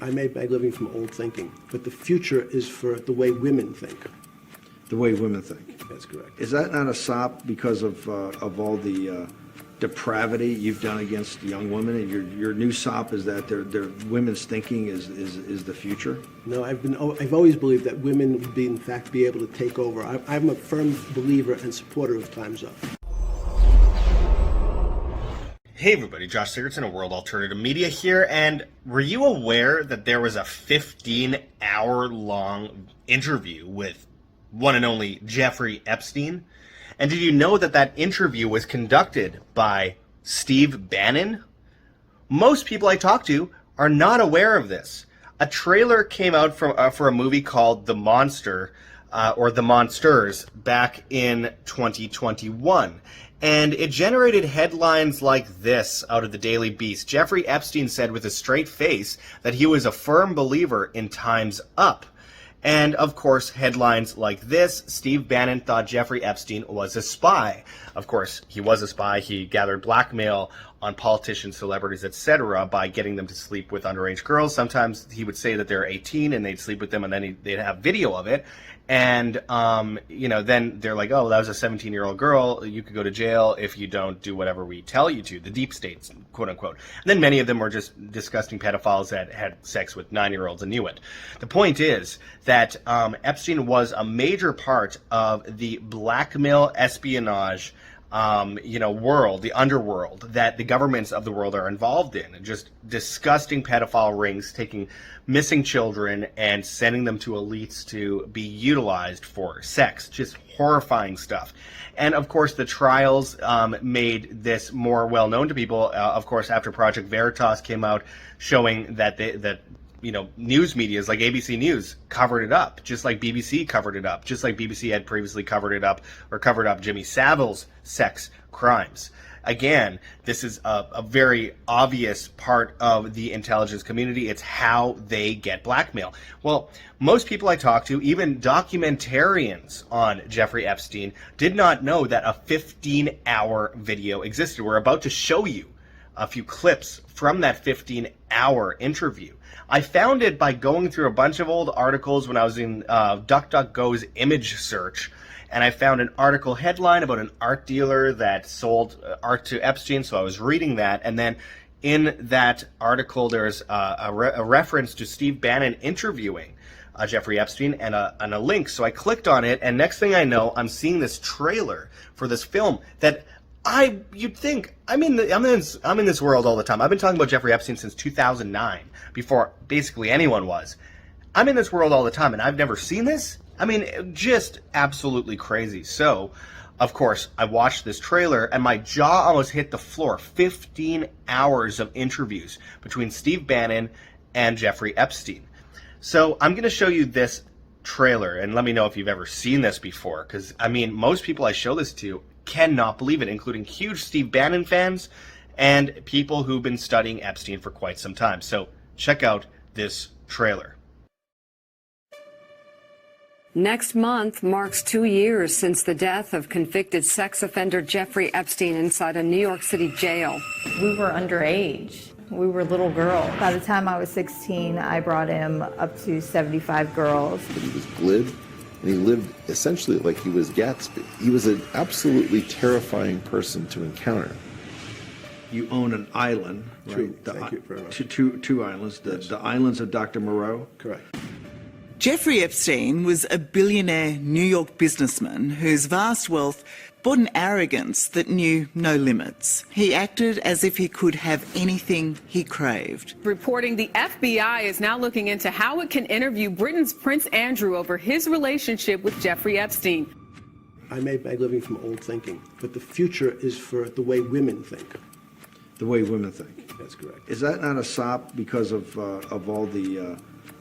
I made my living from old thinking, but the future is for the way women think. The way women think. That's correct. Is that not a sop because of all the depravity you've done against young women? And your new sop is that their women's thinking is the future? No, I've always believed that women would be, in fact, be able to take over. I'm a firm believer and supporter of Time's Up. Hey everybody, Josh Sigurdson of World Alternative Media here, and were you aware that there was a 15-hour-long interview with one and only Jeffrey Epstein? And did you know that that interview was conducted by Steve Bannon? Most people I talk to are not aware of this. A trailer came out for a movie called The Monster, or The Monsters, back in 2021. And it generated headlines like this out of the Daily Beast. Jeffrey Epstein said with a straight face that he was a firm believer in Time's Up. And, of course, headlines like this: Steve Bannon thought Jeffrey Epstein was a spy. Of course, he was a spy. He gathered blackmail on politicians, celebrities, etc. by getting them to sleep with underage girls. Sometimes he would say that they're 18 and they'd sleep with them, and then they'd have video of it. And, then they're like, oh, that was a 17-year-old girl. You could go to jail if you don't do whatever we tell you to, the deep states, quote unquote. And then many of them were just disgusting pedophiles that had sex with 9-year-olds and knew it. The point is that Epstein was a major part of the blackmail espionage world, the underworld that the governments of the world are involved in. Just disgusting pedophile rings taking missing children and sending them to elites to be utilized for sex. Just horrifying stuff. And of course, the trials made this more well known to people. Of course, after Project Veritas came out, showing that news medias like ABC News covered it up, just like BBC covered it up, just like BBC had previously covered it up or covered up Jimmy Savile's sex crimes. Again, this is a very obvious part of the intelligence community. It's how they get blackmail. Well, most people I talk to, even documentarians on Jeffrey Epstein, did not know that a 15-hour video existed. We're about to show you a few clips from that 15-hour interview. I found it by going through a bunch of old articles when I was in DuckDuckGo's image search, and I found an article headline about an art dealer that sold art to Epstein, so I was reading that, and then in that article there's a reference to Steve Bannon interviewing Jeffrey Epstein and a link, so I clicked on it, and next thing I know, I'm seeing this trailer for this film that you'd think, I'm in this world all the time. I've been talking about Jeffrey Epstein since 2009, before basically anyone was. I'm in this world all the time, and I've never seen this? I mean, just absolutely crazy. So, of course, I watched this trailer, and my jaw almost hit the floor. 15 hours of interviews between Steve Bannon and Jeffrey Epstein. So, I'm going to show you this trailer, and let me know if you've ever seen this before, because, most people I show this to cannot believe it, including huge Steve Bannon fans and people who've been studying Epstein for quite some time. So check out this trailer. Next month marks 2 years since the death of convicted sex offender Jeffrey Epstein inside a New York City jail. We were underage. We were little girls. By the time I was 16, I brought him up to 75 girls. He was glib, and he lived essentially like he was Gatsby. He was an absolutely terrifying person to encounter. You own an island, right? True. Thank you very much. Two islands, the islands of Dr. Moreau. Correct. Jeffrey Epstein was a billionaire New York businessman whose vast wealth brought an arrogance that knew no limits. He acted as if he could have anything he craved. Reporting the FBI is now looking into how it can interview Britain's Prince Andrew over his relationship with Jeffrey Epstein. I made my living from old thinking, but the future is for the way women think. The way women think. That's correct. Is that not a sop because of all the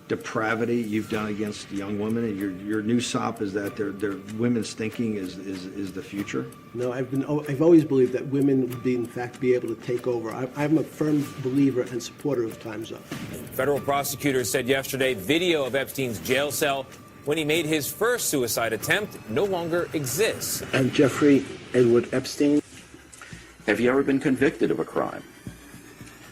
depravity you've done against young women? And your new sop is that their women's thinking is the future? No, I've always believed that women would be, in fact, be able to take over. I'm a firm believer and supporter of Time's Up. Federal prosecutors said yesterday video of Epstein's jail cell when he made his first suicide attempt no longer exists. And Jeffrey Edward Epstein? Have you ever been convicted of a crime?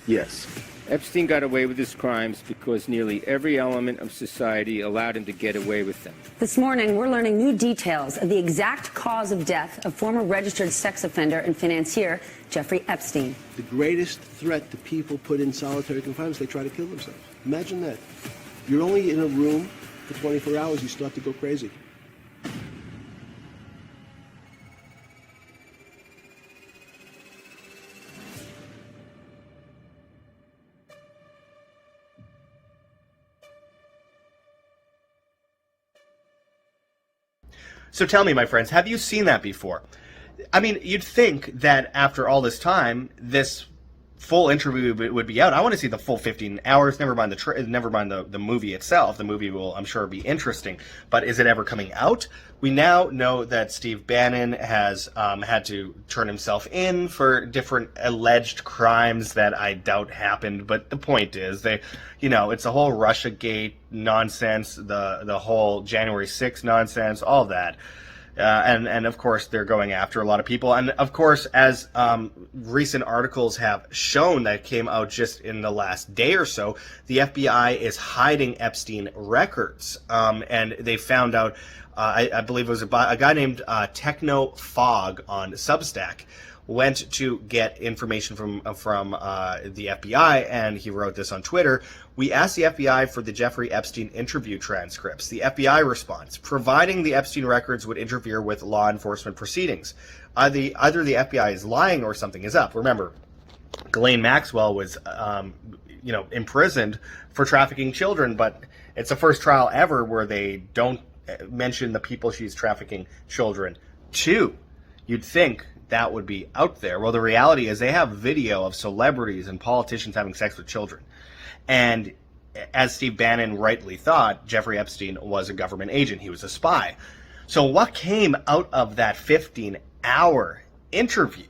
Yes. Epstein got away with his crimes because nearly every element of society allowed him to get away with them. This morning, we're learning new details of the exact cause of death of former registered sex offender and financier Jeffrey Epstein. The greatest threat to people put in solitary confinement is they try to kill themselves. Imagine that. You're only in a room for 24 hours, you start to go crazy. So tell me, my friends, have you seen that before? I mean, you'd think that after all this time, this full interview would be out. I want to see the full 15 hours. Never mind the movie itself. The movie will, I'm sure, be interesting. But is it ever coming out? We now know that Steve Bannon has had to turn himself in for different alleged crimes that I doubt happened. But the point is, it's the whole Russiagate nonsense, the whole January 6th nonsense, all that. And of course, they're going after a lot of people. And of course, as recent articles have shown that came out just in the last day or so, the FBI is hiding Epstein records. And they found out, I believe it was a guy named Techno Fog on Substack, went to get information from the FBI, and he wrote this on Twitter. We asked the FBI for the Jeffrey Epstein interview transcripts. The FBI response: providing the Epstein records would interfere with law enforcement proceedings. Either the FBI is lying or something is up. Remember, Ghislaine Maxwell was, imprisoned for trafficking children, but it's the first trial ever where they don't mention the people she's trafficking children to. You'd think that would be out there. Well, the reality is they have video of celebrities and politicians having sex with children. And as Steve Bannon rightly thought, Jeffrey Epstein was a government agent. He was a spy. So what came out of that 15-hour interview?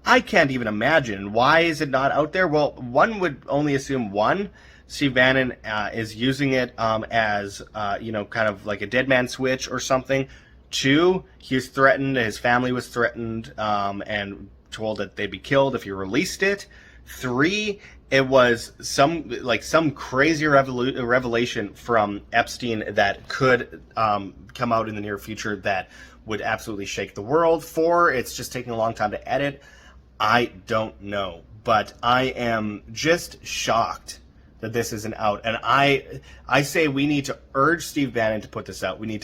I can't even imagine. Why is it not out there? Well, one would only assume, one, Steve Bannon is using it as, kind of like a dead man switch or something. Two, he was threatened, his family was threatened and told that they'd be killed if he released it. Three, it was some crazy revelation from Epstein that could come out in the near future that would absolutely shake the world. Four, it's just taking a long time to edit. I don't know, but I am just shocked that this isn't out. And I say we need to urge Steve Bannon to put this out. We need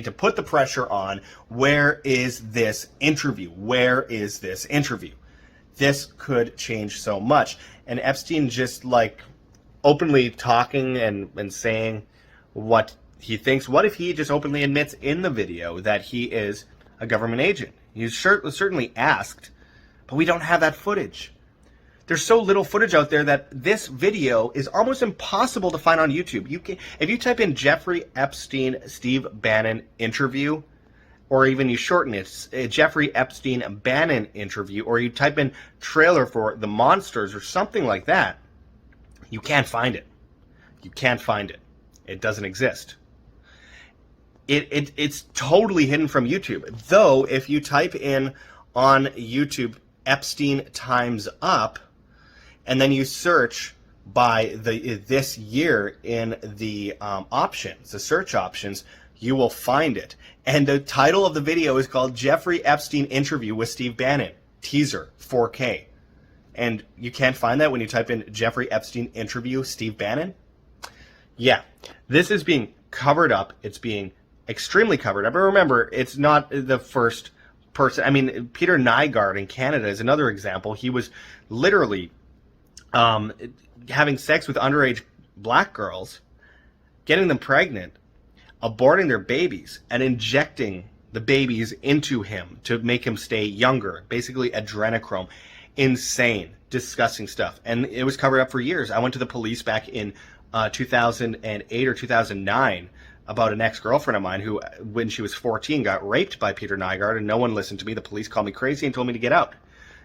to put the pressure on. Where is this interview? Where is this interview? This could change so much. And Epstein just openly talking and saying what he thinks. What if he just openly admits in the video that he is a government agent? He's certainly asked, but we don't have that footage. There's so little footage out there that this video is almost impossible to find on YouTube. If you type in Jeffrey Epstein Steve Bannon interview, or even you shorten it, Jeffrey Epstein Bannon interview, or you type in trailer for The Monsters or something like that, you can't find it. You can't find it. It doesn't exist. It's totally hidden from YouTube. Though, if you type in on YouTube Epstein Times Up, and then you search by this year in the options, the search options, you will find it. And the title of the video is called Jeffrey Epstein Interview with Steve Bannon, teaser, 4K. And you can't find that when you type in Jeffrey Epstein Interview Steve Bannon? Yeah, this is being covered up. It's being extremely covered up. But remember, it's not the first person. I mean, Peter Nygard in Canada is another example. He was literally having sex with underage black girls, getting them pregnant, aborting their babies, and injecting the babies into him to make him stay younger. Basically adrenochrome. Insane, disgusting stuff. And it was covered up for years. I went to the police back in 2008 or 2009 about an ex-girlfriend of mine who, when she was 14, got raped by Peter Nygard, and no one listened to me. The police called me crazy and told me to get out.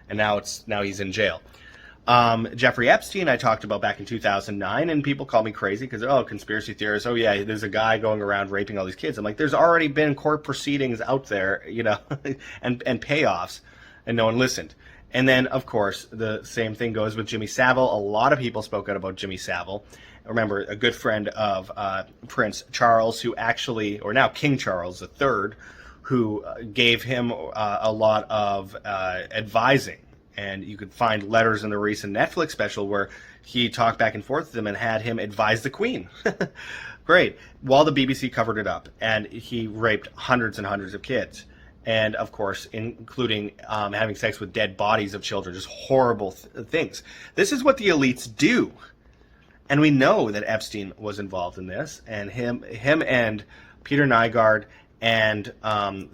And now he's in jail. Jeffrey Epstein I talked about back in 2009, and people call me crazy because, conspiracy theorists, yeah, there's a guy going around raping all these kids. I'm like, there's already been court proceedings out there, and payoffs, and no one listened. And then, of course, the same thing goes with Jimmy Savile. A lot of people spoke out about Jimmy Savile. Remember, a good friend of Prince Charles, who actually, or now King Charles III, who gave him a lot of advising. And you could find letters in the recent Netflix special where he talked back and forth with them and had him advise the Queen. Great. While the BBC covered it up. And he raped hundreds and hundreds of kids. And, of course, including having sex with dead bodies of children. Just horrible things. This is what the elites do. And we know that Epstein was involved in this. And him and Peter Nygard and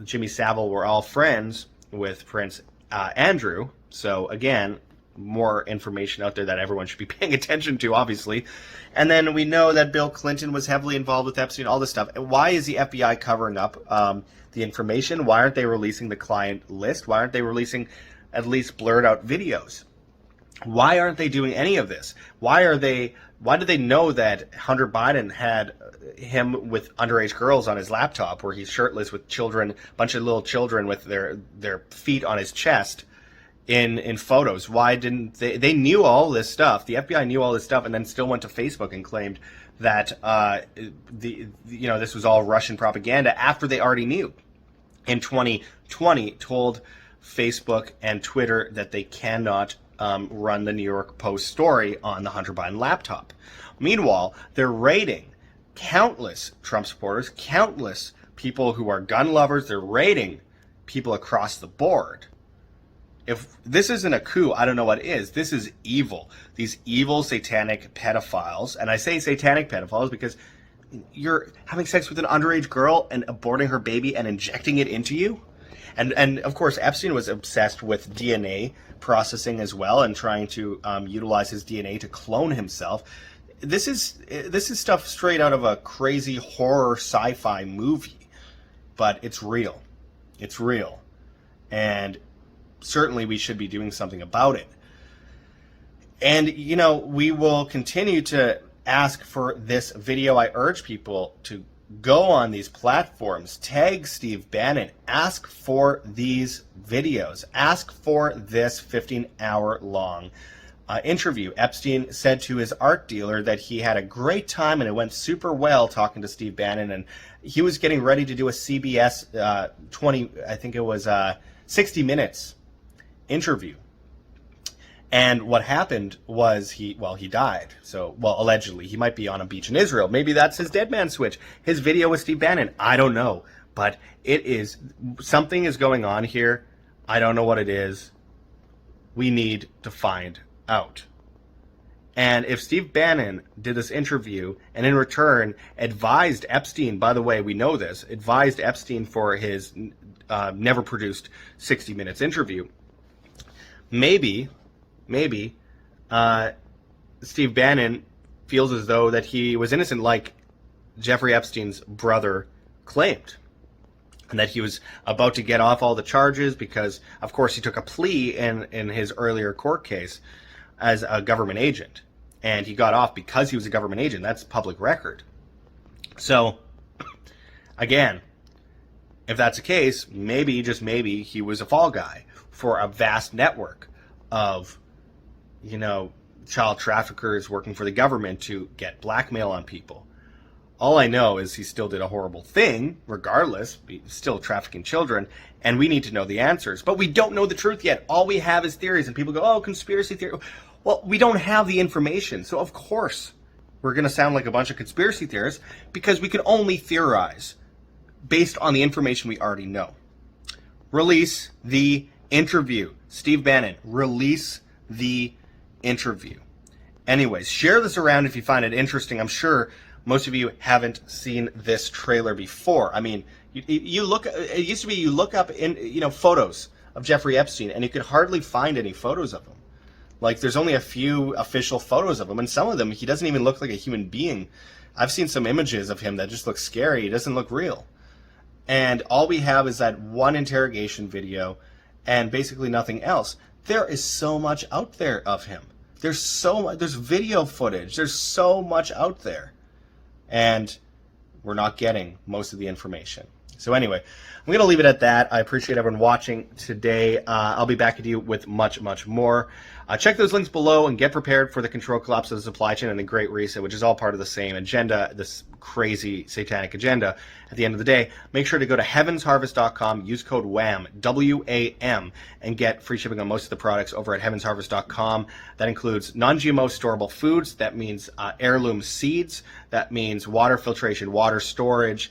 Jimmy Savile were all friends with Prince Andrew. So, again, more information out there that everyone should be paying attention to, obviously. And then we know that Bill Clinton was heavily involved with Epstein, all this stuff. Why is the FBI covering up the information? Why aren't they releasing the client list? Why aren't they releasing at least blurred out videos? Why aren't they doing any of this? Why do they know that Hunter Biden had him with underage girls on his laptop where he's shirtless with children, a bunch of little children with their feet on his chest in photos? Why didn't they knew all this stuff. The FBI knew all this stuff and then still went to Facebook and claimed that this was all Russian propaganda after they already knew. In 2020 told Facebook and Twitter that they cannot run the New York Post story on the Hunter Biden laptop. Meanwhile, they're raiding countless Trump supporters, countless people who are gun lovers. They're raiding people across the board. If this isn't a coup, I don't know what is. This is evil. These evil satanic pedophiles, and I say satanic pedophiles because you're having sex with an underage girl and aborting her baby and injecting it into you. And of course, Epstein was obsessed with DNA processing as well and trying to utilize his DNA to clone himself. This is stuff straight out of a crazy horror sci-fi movie, but it's real. It's real. And certainly we should be doing something about it. And, we will continue to ask for this video. I urge people to go on these platforms, tag Steve Bannon, ask for these videos, ask for this 15-hour-long interview. Epstein said to his art dealer that he had a great time and it went super well talking to Steve Bannon, and he was getting ready to do a CBS 60 Minutes interview. And what happened was he died. So, allegedly. He might be on a beach in Israel. Maybe that's his dead man switch. His video with Steve Bannon. I don't know. But something is going on here. I don't know what it is. We need to find out. And if Steve Bannon did this interview and in return advised Epstein, by the way, we know this, advised Epstein for his never produced 60 Minutes interview, maybe Steve Bannon feels as though that he was innocent, like Jeffrey Epstein's brother claimed, and that he was about to get off all the charges because, of course, he took a plea in his earlier court case as a government agent, and he got off because he was a government agent. That's public record. So, again, if that's the case, maybe, just maybe, he was a fall guy for a vast network of, child traffickers working for the government to get blackmail on people. All I know is he still did a horrible thing, regardless, he's still trafficking children, and we need to know the answers. But we don't know the truth yet. All we have is theories, and people go, oh, conspiracy theory. Well, we don't have the information, so of course we're going to sound like a bunch of conspiracy theorists because we can only theorize based on the information we already know. Release the interview. Steve Bannon, release the interview. Anyways, share this around if you find it interesting. I'm sure most of you haven't seen this trailer before. I mean, you look. It used to be you look up in photos of Jeffrey Epstein, and you could hardly find any photos of him. Like, there's only a few official photos of him, and some of them he doesn't even look like a human being. I've seen some images of him that just look scary. He doesn't look real. And all we have is that one interrogation video, and basically nothing else. There is so much out there of him. There's video footage. There's so much out there. And we're not getting most of the information. So anyway, I'm going to leave it at that. I appreciate everyone watching today. I'll be back at you with much, much more. Check those links below and get prepared for the controlled collapse of the supply chain and the Great Reset, which is all part of the same agenda, this crazy satanic agenda. At the end of the day, make sure to go to heavensharvest.com, use code WHAM, W-A-M, and get free shipping on most of the products over at heavensharvest.com. That includes non-GMO storable foods. That means heirloom seeds. That means water filtration, water storage,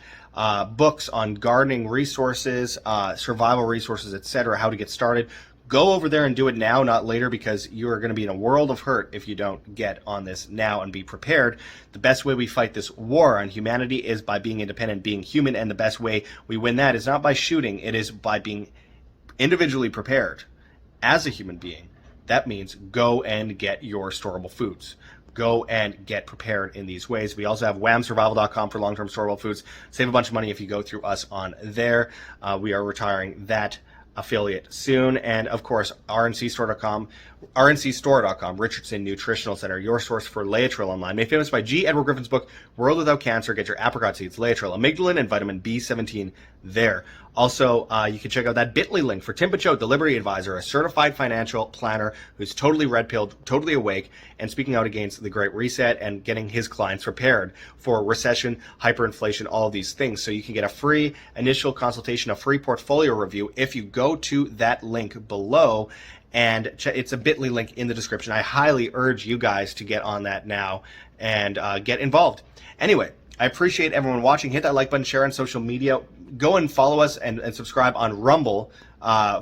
books on gardening resources, survival resources, etc., how to get started. Go over there and do it now, not later, because you are going to be in a world of hurt if you don't get on this now and be prepared. The best way we fight this war on humanity is by being independent, being human, and the best way we win that is not by shooting, it is by being individually prepared as a human being. That means go and get your storable foods. Go and get prepared in these ways. We also have whamsurvival.com for long-term storable foods. Save a bunch of money if you go through us on there. We are retiring that affiliate soon. And of course, rncstore.com, Richardson Nutritional Center, your source for Laetrile online. Made famous by G. Edward Griffin's book, World Without Cancer. Get your apricot seeds, Laetrile, amygdalin, and vitamin B17 there. Also, you can check out that bit.ly link for Tim Picciott, the Liberty Advisor, a certified financial planner who's totally red-pilled, totally awake, and speaking out against the Great Reset and getting his clients prepared for recession, hyperinflation, all of these things. So you can get a free initial consultation, a free portfolio review if you go to that link below. And it's a bit.ly link in the description. I highly urge you guys to get on that now and get involved. Anyway, I appreciate everyone watching. Hit that like button, share on social media. Go and follow us and subscribe on Rumble.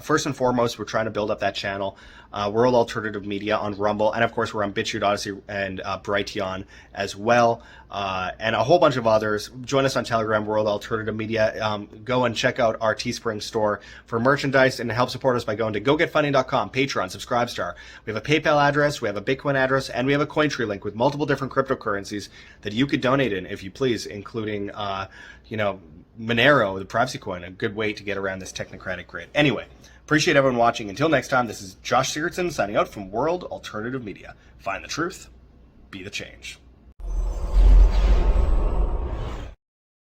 First and foremost, we're trying to build up that channel. World Alternative Media on Rumble. And of course, we're on BitChute, Odyssey, and Brighteon as well. And a whole bunch of others. Join us on Telegram, World Alternative Media. Go and check out our Teespring store for merchandise and help support us by going to GoGetFunding.com, Patreon, Subscribestar. We have a PayPal address, we have a Bitcoin address, and we have a Cointree link with multiple different cryptocurrencies that you could donate in if you please, including, Monero, the privacy coin, a good way to get around this technocratic grid. Anyway, appreciate everyone watching. Until next time, this is Josh Sigurdson signing out from World Alternative Media. Find the truth, be the change.